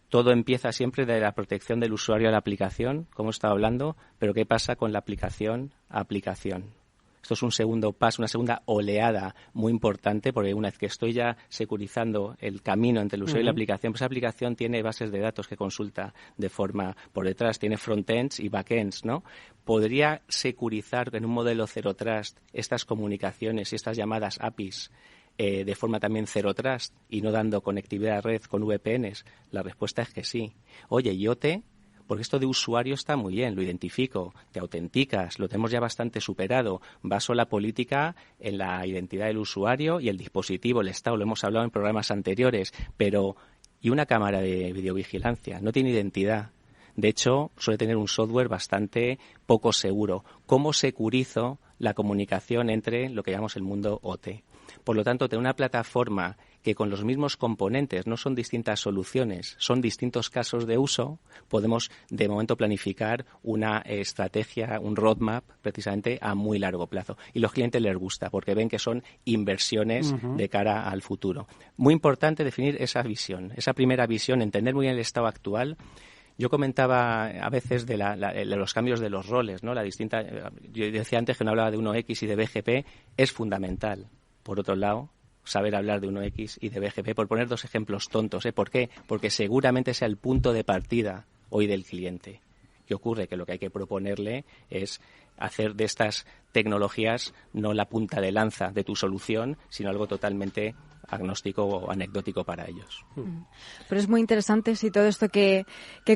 todo empieza siempre de la protección del usuario a la aplicación, como he estado hablando, pero ¿qué pasa con la aplicación a aplicación? Esto es un segundo paso, una segunda oleada muy importante, porque una vez que estoy ya securizando el camino entre el usuario y la aplicación, pues esa aplicación tiene bases de datos que consulta de forma por detrás, tiene frontends y backends, ¿no? ¿Podría securizar en un modelo Zero Trust estas comunicaciones y estas llamadas APIs de forma también Zero Trust y no dando conectividad a red con VPNs? La respuesta es que sí. Oye, IoT, porque esto de usuario está muy bien, lo identifico, te autenticas, lo tenemos ya bastante superado. Baso la política en la identidad del usuario y el dispositivo, el estado, lo hemos hablado en programas anteriores, pero ¿y una cámara de videovigilancia? No tiene identidad. De hecho, suele tener un software bastante poco seguro. ¿Cómo securizo la comunicación entre lo que llamamos el mundo OT? Por lo tanto, tener una plataforma que con los mismos componentes, no son distintas soluciones, son distintos casos de uso, podemos de momento planificar una estrategia, un roadmap precisamente a muy largo plazo. Y los clientes les gusta porque ven que son inversiones de cara al futuro. Muy importante definir esa visión, esa primera visión, entender muy bien el estado actual. Yo comentaba a veces de los cambios de los roles, ¿no? Yo decía antes que no hablaba de 1X y de BGP, es fundamental. Por otro lado, saber hablar de 1X y de BGP, por poner dos ejemplos tontos. ¿Por qué? Porque seguramente sea el punto de partida hoy del cliente. ¿Qué ocurre? Que lo que hay que proponerle es hacer de estas tecnologías no la punta de lanza de tu solución, sino algo totalmente agnóstico o anecdótico para ellos. Pero es muy interesante todo esto que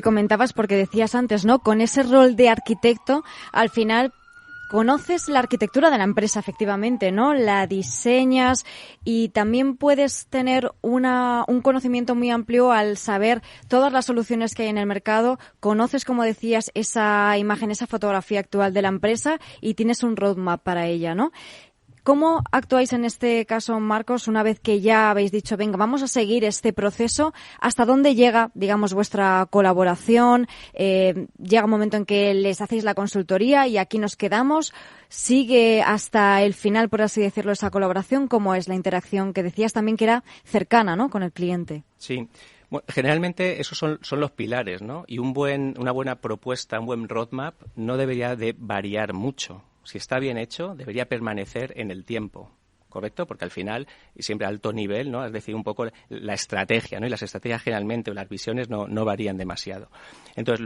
comentabas, porque decías antes, ¿no? Con ese rol de arquitecto, al final conoces la arquitectura de la empresa, efectivamente, ¿no? La diseñas y también puedes tener un conocimiento muy amplio al saber todas las soluciones que hay en el mercado. Conoces, como decías, esa imagen, esa fotografía actual de la empresa y tienes un roadmap para ella, ¿no? ¿Cómo actuáis en este caso, Marcos, una vez que ya habéis dicho, venga, vamos a seguir este proceso? ¿Hasta dónde llega, digamos, vuestra colaboración? ¿Llega un momento en que les hacéis la consultoría y aquí nos quedamos? ¿Sigue hasta el final, por así decirlo, esa colaboración? ¿Cómo es la interacción que decías también que era cercana, ¿no?, con el cliente? Sí. Bueno, generalmente esos son los pilares, ¿no? Y una buena propuesta, un buen roadmap no debería de variar mucho. Si está bien hecho, debería permanecer en el tiempo, ¿correcto? Porque al final, y siempre a alto nivel, ¿no?, es decir, un poco la estrategia, ¿no? Y las estrategias generalmente, o las visiones, no varían demasiado. Entonces,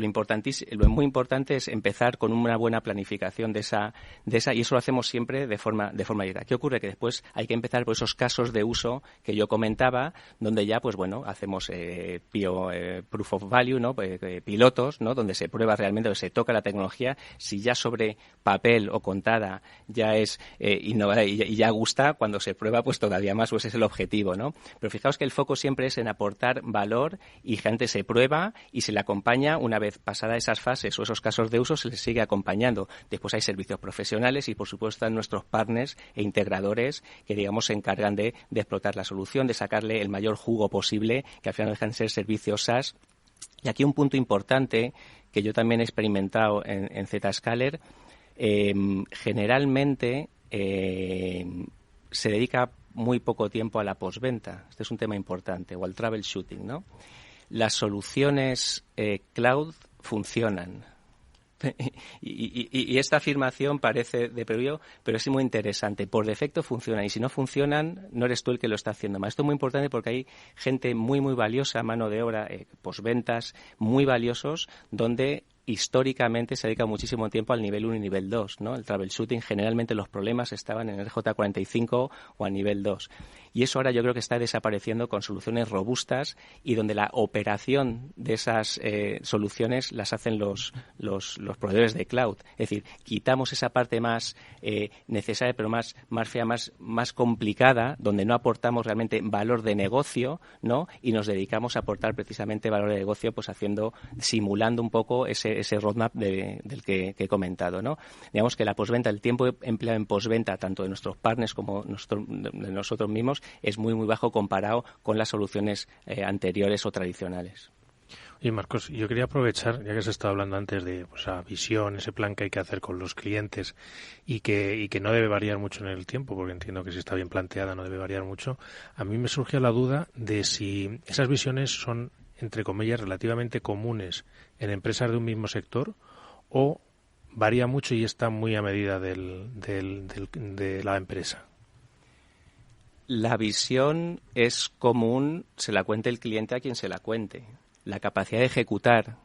lo muy importante es empezar con una buena planificación de esa, y eso lo hacemos siempre de forma directa. ¿Qué ocurre? Que después hay que empezar por esos casos de uso que yo comentaba, donde ya, pues bueno, hacemos proof of value, ¿no?, pilotos, ¿no?, donde se prueba realmente, donde se toca la tecnología. Si ya sobre papel o contada ya es innovadora y ya gusta, cuando se prueba, pues todavía más, pues es el objetivo, ¿no? Pero fijaos que el foco siempre es en aportar valor, y gente se prueba y se le acompaña. Una vez pasada esas fases o esos casos de uso, se les sigue acompañando. Después hay servicios profesionales y, por supuesto, están nuestros partners e integradores que, digamos, se encargan de explotar la solución, de sacarle el mayor jugo posible, que al final dejan de ser servicios SaaS. Y aquí un punto importante que yo también he experimentado en Zscaler, generalmente se dedica muy poco tiempo a la postventa. Este es un tema importante, o al troubleshooting, ¿no? Las soluciones cloud funcionan. Y esta afirmación parece de previo, pero es muy interesante. Por defecto funcionan, y si no funcionan, no eres tú el que lo está haciendo mal. Esto es muy importante porque hay gente muy, muy valiosa, mano de obra, postventas, muy valiosos, donde históricamente se dedica muchísimo tiempo al nivel 1 y nivel 2, ¿no? El troubleshooting, generalmente los problemas estaban en el J45 o a nivel 2. Y eso ahora yo creo que está desapareciendo con soluciones robustas, y donde la operación de esas soluciones las hacen los proveedores de cloud. Es decir, quitamos esa parte más necesaria, pero más fea, más complicada, donde no aportamos realmente valor de negocio, ¿no? Y nos dedicamos a aportar precisamente valor de negocio, pues simulando un poco ese roadmap del que he comentado, ¿no? Digamos que la postventa, el tiempo empleado en postventa, tanto de nuestros partners como de nosotros mismos, es muy, muy bajo comparado con las soluciones anteriores o tradicionales. Y Marcos, yo quería aprovechar, ya que se estaba hablando antes de esa visión, ese plan que hay que hacer con los clientes y que no debe variar mucho en el tiempo, porque entiendo que si está bien planteada no debe variar mucho. A mí me surgió la duda de si esas visiones son, entre comillas, relativamente comunes en empresas de un mismo sector, o varía mucho y está muy a medida de la empresa. La visión es común, se la cuente el cliente a quien se la cuente. La capacidad de ejecutar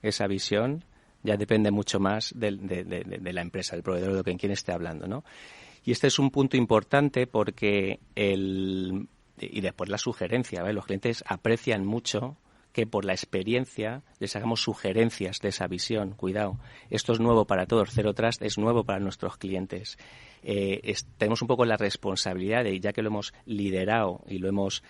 esa visión ya depende mucho más de la empresa, del proveedor, de quien esté hablando, ¿no? Y este es un punto importante porque y después la sugerencia, ¿vale? Los clientes aprecian mucho que por la experiencia les hagamos sugerencias de esa visión. Cuidado, esto es nuevo para todos. Zero Trust es nuevo para nuestros clientes. Tenemos un poco la responsabilidad de, ya que lo hemos liderado y lo hemos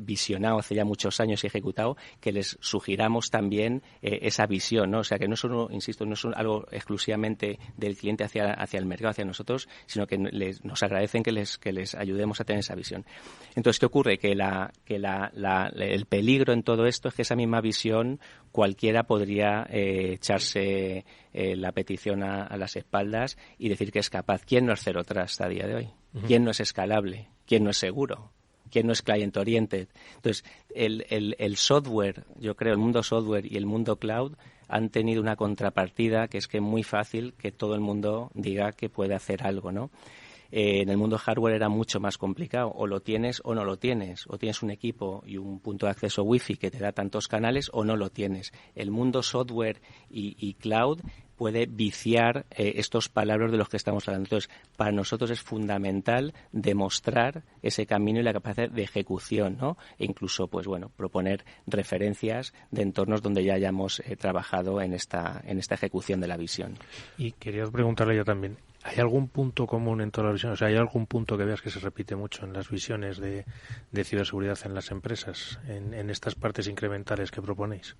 visionado hace ya muchos años y ejecutado, que les sugiramos también esa visión, ¿no? O sea, que no solo, insisto, no es algo exclusivamente del cliente hacia el mercado, hacia nosotros, sino que nos agradecen que les ayudemos a tener esa visión. Entonces, ¿qué ocurre? Que el peligro en todo esto es que esa misma visión cualquiera podría echarse la petición a las espaldas y decir que es capaz. ¿Quién no es Zero Trust a día de hoy? ¿Quién no es escalable? ¿Quién no es seguro? ¿Quién no es client oriented? Entonces, el software, yo creo, el mundo software y el mundo cloud han tenido una contrapartida que es que es muy fácil que todo el mundo diga que puede hacer algo, ¿no? En el mundo hardware era mucho más complicado. O lo tienes o no lo tienes. O tienes un equipo y un punto de acceso Wi-Fi que te da tantos canales, o no lo tienes. El mundo software y cloud puede viciar estos palabras de los que estamos hablando. Entonces, para nosotros es fundamental demostrar ese camino y la capacidad de ejecución, ¿no? E incluso, pues bueno, proponer referencias de entornos donde ya hayamos trabajado en esta ejecución de la visión. Y quería preguntarle yo también, ¿hay algún punto común en todas las visiones? O sea, ¿hay algún punto que veas que se repite mucho en las visiones de ciberseguridad en las empresas, en estas partes incrementales que proponéis?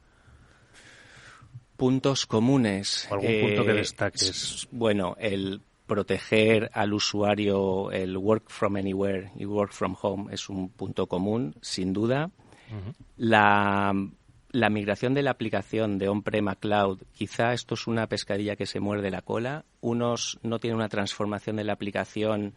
Puntos comunes. ¿O algún punto que destaques? Bueno, el proteger al usuario, el work from anywhere y work from home es un punto común, sin duda. Uh-huh. La migración de la aplicación de on-prem a cloud, quizá esto es una pescadilla que se muerde la cola. Unos no tienen una transformación de la aplicación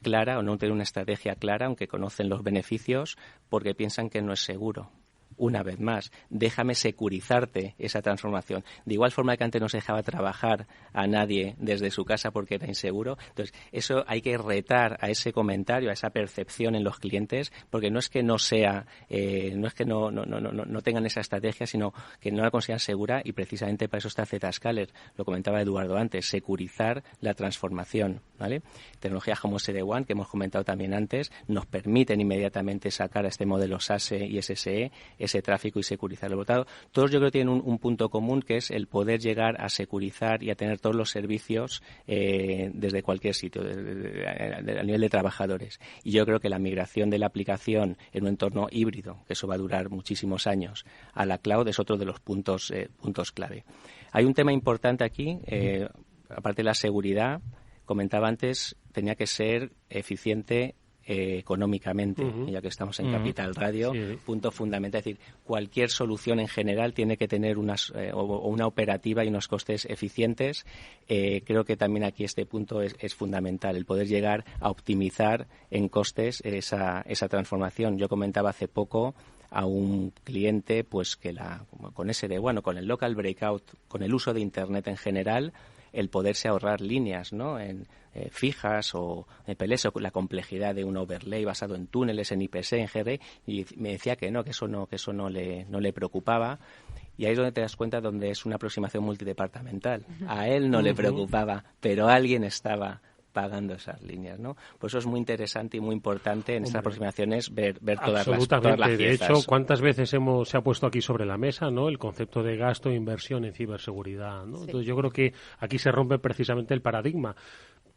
clara o no tienen una estrategia clara, aunque conocen los beneficios, porque piensan que no es seguro. Una vez más, déjame securizarte esa transformación. De igual forma que antes no se dejaba trabajar a nadie desde su casa porque era inseguro. Entonces, eso hay que retar a ese comentario, a esa percepción en los clientes, porque no es que no sea, no es que no tengan esa estrategia, sino que no la consideran segura, y precisamente para eso está Zscaler. Lo comentaba Eduardo antes, securizar la transformación, ¿vale? Tecnologías como SD-WAN, que hemos comentado también antes, nos permiten inmediatamente sacar a este modelo SASE y SSE ese tráfico y securizarlo. Por lo tanto, todos yo creo que tienen un punto común, que es el poder llegar a securizar y a tener todos los servicios desde cualquier sitio, a nivel de trabajadores. Y yo creo que la migración de la aplicación en un entorno híbrido, que eso va a durar muchísimos años, a la cloud es otro de los puntos clave. Hay un tema importante aquí, aparte de la seguridad, comentaba antes, tenía que ser eficiente económicamente, ya que estamos en Capital Radio, sí. Punto fundamental, es decir, cualquier solución en general tiene que tener una operativa y unos costes eficientes. Creo que también aquí este punto es fundamental, el poder llegar a optimizar en costes esa transformación. Yo comentaba hace poco a un cliente pues que con con el local breakout, con el uso de Internet en general, el poderse ahorrar líneas, ¿no?, en fijas o en PLS, o la complejidad de un overlay basado en túneles, en IPC, en GD, y me decía que eso no le preocupaba. Y ahí es donde te das cuenta donde es una aproximación multidepartamental. A él no le preocupaba, pero alguien estaba pagando esas líneas, ¿no? Por eso es muy interesante y muy importante en estas aproximaciones ver todas las piezas. De hecho, ¿cuántas veces se ha puesto aquí sobre la mesa, ¿no?, el concepto de gasto e inversión en ciberseguridad, ¿no? Sí. Entonces yo creo que aquí se rompe precisamente el paradigma.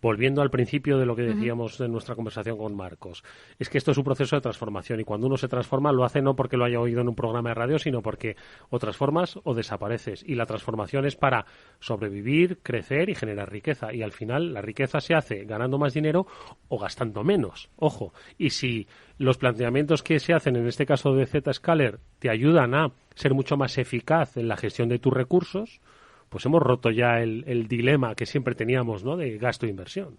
Volviendo al principio de lo que decíamos en nuestra conversación con Marcos, es que esto es un proceso de transformación, y cuando uno se transforma lo hace no porque lo haya oído en un programa de radio, sino porque o transformas o desapareces, y la transformación es para sobrevivir, crecer y generar riqueza, y al final la riqueza se hace ganando más dinero o gastando menos, ojo, y si los planteamientos que se hacen en este caso de Zscaler te ayudan a ser mucho más eficaz en la gestión de tus recursos, pues hemos roto ya el dilema que siempre teníamos, ¿no?, de gasto e inversión.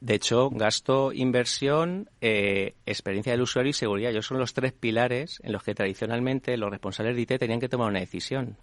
De hecho, gasto, inversión, experiencia del usuario y seguridad. Son los tres pilares en los que tradicionalmente los responsables de IT tenían que tomar una decisión.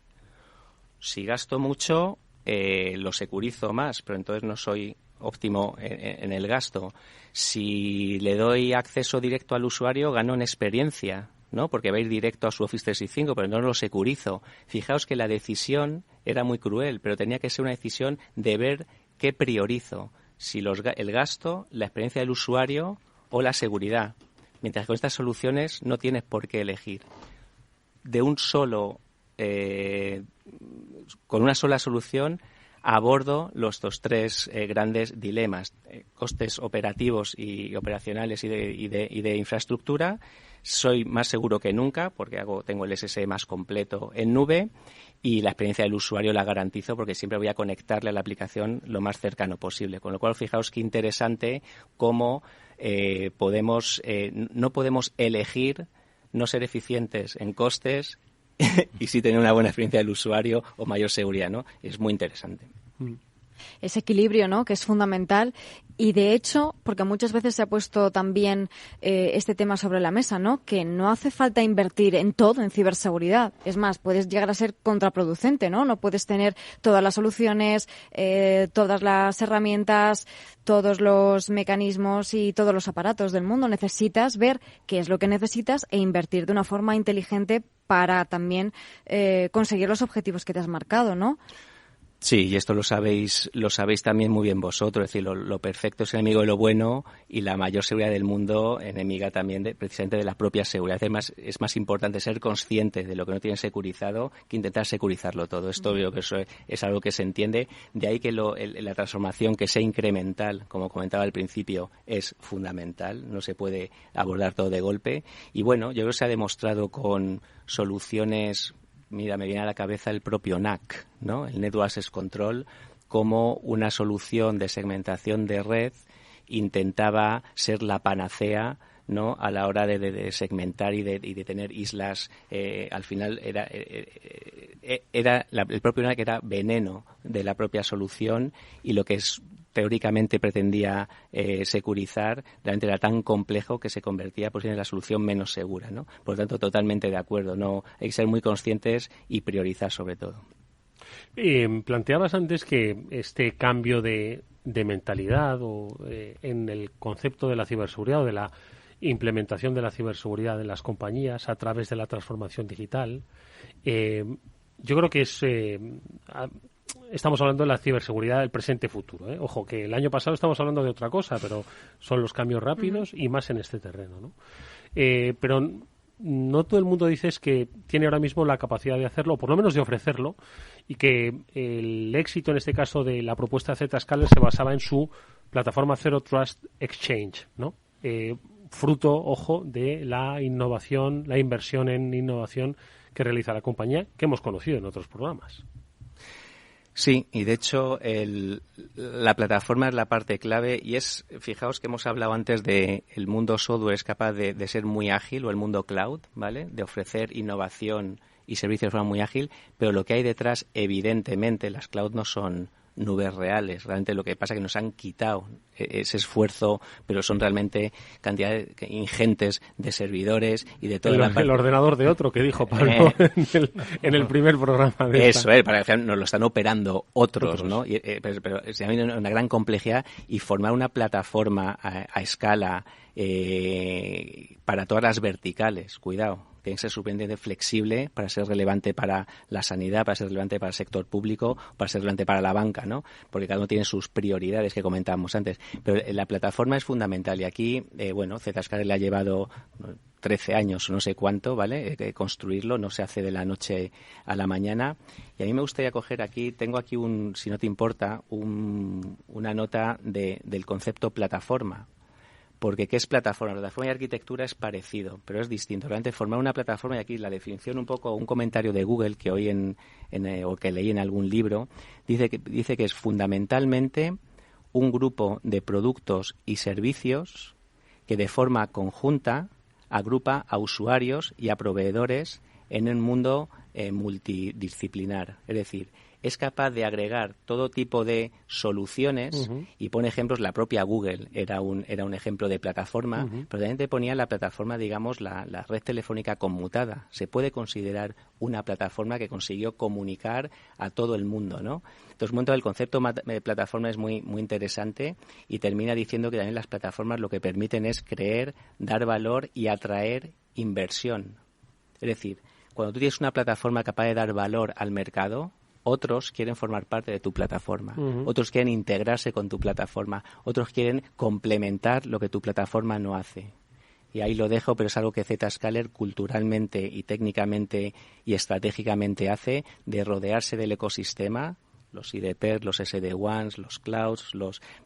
Si gasto mucho, lo securizo más, pero entonces no soy óptimo en el gasto. Si le doy acceso directo al usuario, gano en experiencia, ¿no?, porque va a ir directo a su Office 365, pero no lo securizo. Fijaos que la decisión era muy cruel, pero tenía que ser una decisión de ver qué priorizo, si el gasto, la experiencia del usuario o la seguridad. Mientras que con estas soluciones no tienes por qué elegir. De un solo, con una sola solución, abordo estos tres grandes dilemas: costes operativos y operacionales y de infraestructura. Soy más seguro que nunca porque tengo el SSE más completo en nube, y la experiencia del usuario la garantizo porque siempre voy a conectarle a la aplicación lo más cercano posible. Con lo cual, fijaos qué interesante cómo no podemos elegir no ser eficientes en costes y sí tener una buena experiencia del usuario o mayor seguridad, ¿no? Es muy interesante. Ese equilibrio, ¿no?, que es fundamental. Y de hecho, porque muchas veces se ha puesto también este tema sobre la mesa, ¿no?, que no hace falta invertir en todo en ciberseguridad. Es más, puedes llegar a ser contraproducente, ¿no? No puedes tener todas las soluciones, todas las herramientas, todos los mecanismos y todos los aparatos del mundo. Necesitas ver qué es lo que necesitas e invertir de una forma inteligente para también conseguir los objetivos que te has marcado, ¿no? Sí, y esto lo sabéis también muy bien vosotros. Es decir, lo perfecto es enemigo de lo bueno, y la mayor seguridad del mundo enemiga también precisamente de la propia seguridad. Además, es más importante ser consciente de lo que no tienes securizado que intentar securizarlo todo. Esto creo que eso es algo que se entiende. De ahí que la transformación que sea incremental, como comentaba al principio, es fundamental. No se puede abordar todo de golpe. Y bueno, yo creo que se ha demostrado con soluciones. Mira, me viene a la cabeza el propio NAC, ¿no?, el Network Access Control, cómo una solución de segmentación de red intentaba ser la panacea, ¿no?, a la hora de segmentar y de tener islas. Al final era el propio que era veneno de la propia solución, y lo que es teóricamente pretendía securizar realmente era tan complejo que se convertía pues en la solución menos segura, ¿no? Por lo tanto, totalmente de acuerdo. No hay que ser muy conscientes y priorizar sobre todo. Planteabas antes que este cambio de mentalidad en el concepto de la ciberseguridad o de la implementación de la ciberseguridad en las compañías a través de la transformación digital, yo creo que estamos hablando de la ciberseguridad del presente-futuro. Ojo, que el año pasado estamos hablando de otra cosa, pero son los cambios rápidos y más en este terreno, ¿no? Pero no todo el mundo dice que tiene ahora mismo la capacidad de hacerlo, o por lo menos de ofrecerlo, y que el éxito en este caso de la propuesta de Zscaler se basaba en su plataforma Zero Trust Exchange, ¿no? Fruto, ojo, de la innovación, la inversión en innovación que realiza la compañía, que hemos conocido en otros programas. Sí, y de hecho la plataforma es la parte clave, y fijaos que hemos hablado antes de el mundo software es capaz de ser muy ágil, o el mundo cloud, ¿vale?, de ofrecer innovación y servicios de forma muy ágil, pero lo que hay detrás, evidentemente, las cloud no son nubes reales. Realmente lo que pasa es que nos han quitado ese esfuerzo, pero son realmente cantidades ingentes de servidores y de todo el ordenador de otro que dijo Pablo en el primer programa de eso es, para que nos lo están operando otros. ¿No? Pero se ha habido una gran complejidad, y formar una plataforma a escala para todas las verticales, cuidado, tiene que ser suficientemente flexible para ser relevante para la sanidad, para ser relevante para el sector público, para ser relevante para la banca, ¿no? Porque cada uno tiene sus prioridades que comentábamos antes. Pero la plataforma es fundamental, y aquí, Zscaler le ha llevado 13 años o no sé cuánto, ¿vale? Construirlo, no se hace de la noche a la mañana. Y a mí me gustaría coger aquí, tengo aquí si no te importa, una nota del concepto plataforma. Porque ¿qué es plataforma? La plataforma y arquitectura es parecido, pero es distinto. Realmente formar una plataforma, y aquí la definición un poco, un comentario de Google que hoy o que leí en algún libro, dice que es fundamentalmente un grupo de productos y servicios que de forma conjunta agrupa a usuarios y a proveedores en un mundo multidisciplinar. Es decir, es capaz de agregar todo tipo de soluciones, y pone ejemplos. La propia Google era un ejemplo de plataforma, pero también te ponía la plataforma, digamos, la red telefónica conmutada. Se puede considerar una plataforma que consiguió comunicar a todo el mundo, ¿no? Entonces, un momento, el concepto de plataforma es muy, muy interesante, y termina diciendo que también las plataformas lo que permiten es creer, dar valor y atraer inversión. Es decir, cuando tú tienes una plataforma capaz de dar valor al mercado, otros quieren formar parte de tu plataforma, otros quieren integrarse con tu plataforma, otros quieren complementar lo que tu plataforma no hace. Y ahí lo dejo, pero es algo que Zscaler culturalmente y técnicamente y estratégicamente hace, de rodearse del ecosistema, los IDPs, los SD-WANs, los clouds,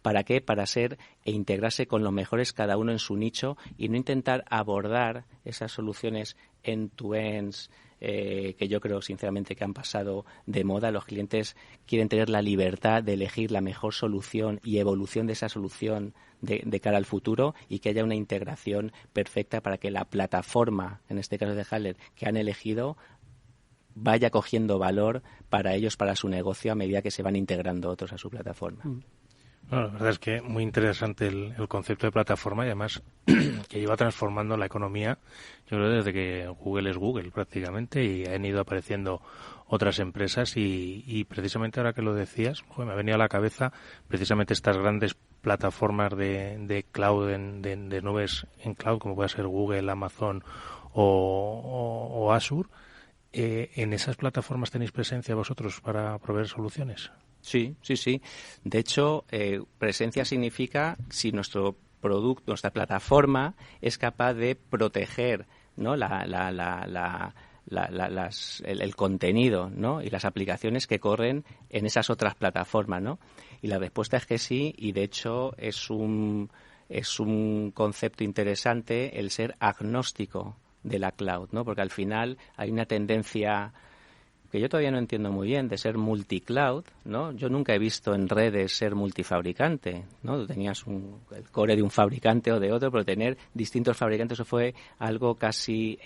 ¿para qué? Para ser e integrarse con los mejores cada uno en su nicho, y no intentar abordar esas soluciones end-to-ends, que yo creo sinceramente que han pasado de moda. Los clientes quieren tener la libertad de elegir la mejor solución y evolución de esa solución de cara al futuro, y que haya una integración perfecta para que la plataforma, en este caso de Zscaler, que han elegido, vaya cogiendo valor para ellos, para su negocio, a medida que se van integrando otros a su plataforma. Bueno, la verdad es que muy interesante el concepto de plataforma, y además que lleva transformando la economía, yo creo, desde que Google es Google prácticamente, y han ido apareciendo otras empresas, y precisamente ahora que lo decías, me ha venido a la cabeza precisamente estas grandes plataformas de cloud, de nubes en cloud, como puede ser Google, Amazon o Azure. ¿En esas plataformas tenéis presencia vosotros para proveer soluciones? Sí. De hecho, presencia significa si nuestro producto, nuestra plataforma es capaz de proteger, ¿no?, el contenido, ¿no?, y las aplicaciones que corren en esas otras plataformas, ¿no? Y la respuesta es que sí, y de hecho es un concepto interesante el ser agnóstico de la cloud, ¿no? Porque al final hay una tendencia que yo todavía no entiendo muy bien, de ser multicloud, ¿no? Yo nunca he visto en redes ser multifabricante, ¿no? Tú tenías el core de un fabricante o de otro, pero tener distintos fabricantes, eso fue algo casi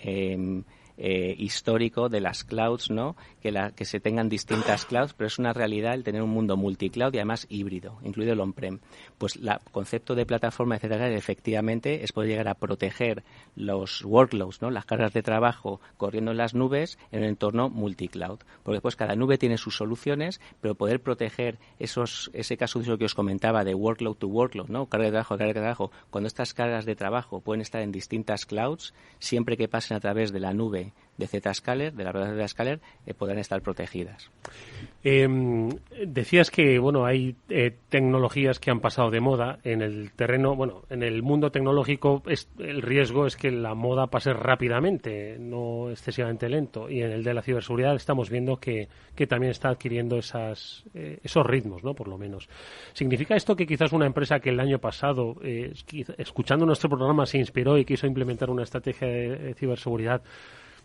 histórico de las clouds, ¿no? Que se tengan distintas clouds, pero es una realidad el tener un mundo multicloud y además híbrido, incluido el on-prem. Pues el concepto de plataforma, etcétera, efectivamente es poder llegar a proteger los workloads, ¿no? Las cargas de trabajo corriendo en las nubes en un entorno multicloud, porque después cada nube tiene sus soluciones, pero poder proteger ese caso de uso que os comentaba de workload to workload, ¿no? Carga de trabajo, cuando estas cargas de trabajo pueden estar en distintas clouds, siempre que pasen a través de la nube de Zscaler, de la red de Zscaler, podrán estar protegidas. Decías que hay tecnologías que han pasado de moda en el terreno, en el mundo tecnológico el riesgo es que la moda pase rápidamente, no excesivamente lento, y en el de la ciberseguridad estamos viendo que también está adquiriendo esos ritmos, ¿no? Por lo menos. ¿Significa esto que quizás una empresa que el año pasado, escuchando nuestro programa, se inspiró y quiso implementar una estrategia de ciberseguridad,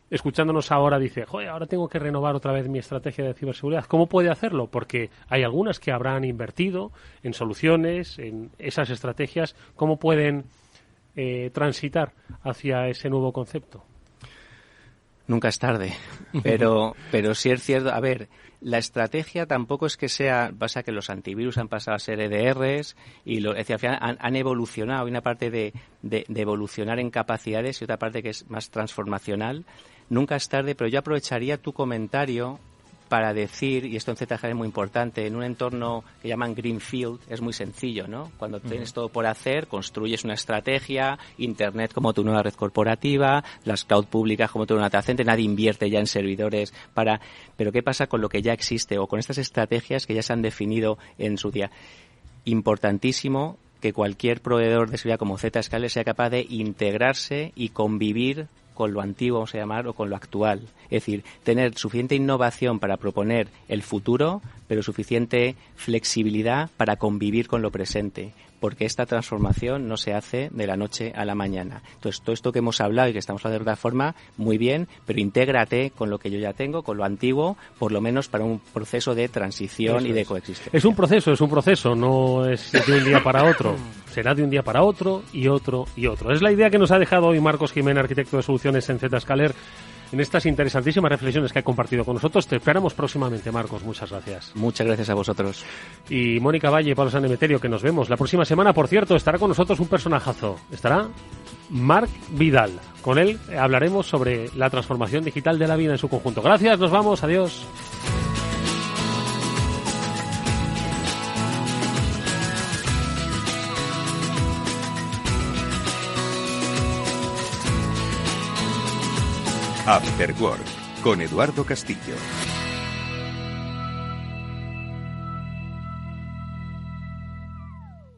escuchándonos ahora dice, ahora tengo que renovar otra vez mi estrategia de ciberseguridad? ¿Cómo puede hacerlo? Porque hay algunas que habrán invertido en soluciones, en esas estrategias. ¿Cómo pueden transitar hacia ese nuevo concepto? Nunca es tarde, pero sí es cierto. A ver, la estrategia tampoco es que pasa que los antivirus han pasado a ser EDRs y al final han evolucionado. Hay una parte de evolucionar en capacidades y otra parte que es más transformacional. Nunca es tarde, pero yo aprovecharía tu comentario para decir, y esto en ZG es muy importante, en un entorno que llaman Greenfield es muy sencillo, ¿no? Cuando tienes todo por hacer, construyes una estrategia, Internet como tu nueva red corporativa, las cloud públicas como tu nueva data center, nadie invierte ya en servidores Pero ¿qué pasa con lo que ya existe o con estas estrategias que ya se han definido en su día? Importantísimo que cualquier proveedor de seguridad como Zscaler sea capaz de integrarse y convivir con lo antiguo, vamos a llamar, o con lo actual. Es decir, tener suficiente innovación para proponer el futuro, pero suficiente flexibilidad para convivir con lo presente, porque esta transformación no se hace de la noche a la mañana. Entonces, todo esto que hemos hablado y que estamos hablando de otra forma, muy bien, pero intégrate con lo que yo ya tengo, con lo antiguo, por lo menos para un proceso de transición y de coexistencia. Es un proceso, no es de un día para otro. Será de un día para otro y otro y otro. Es la idea que nos ha dejado hoy Marcos Jiménez, arquitecto de soluciones en Zscaler, en estas interesantísimas reflexiones que ha compartido con nosotros. Te esperamos próximamente, Marcos. Muchas gracias. Muchas gracias a vosotros. Y Mónica Valle y Pablo San Emeterio, que nos vemos la próxima semana. Por cierto, estará con nosotros un personajazo. Estará Marc Vidal. Con él hablaremos sobre la transformación digital de la vida en su conjunto. Gracias, nos vamos. Adiós. After Work con Eduardo Castillo.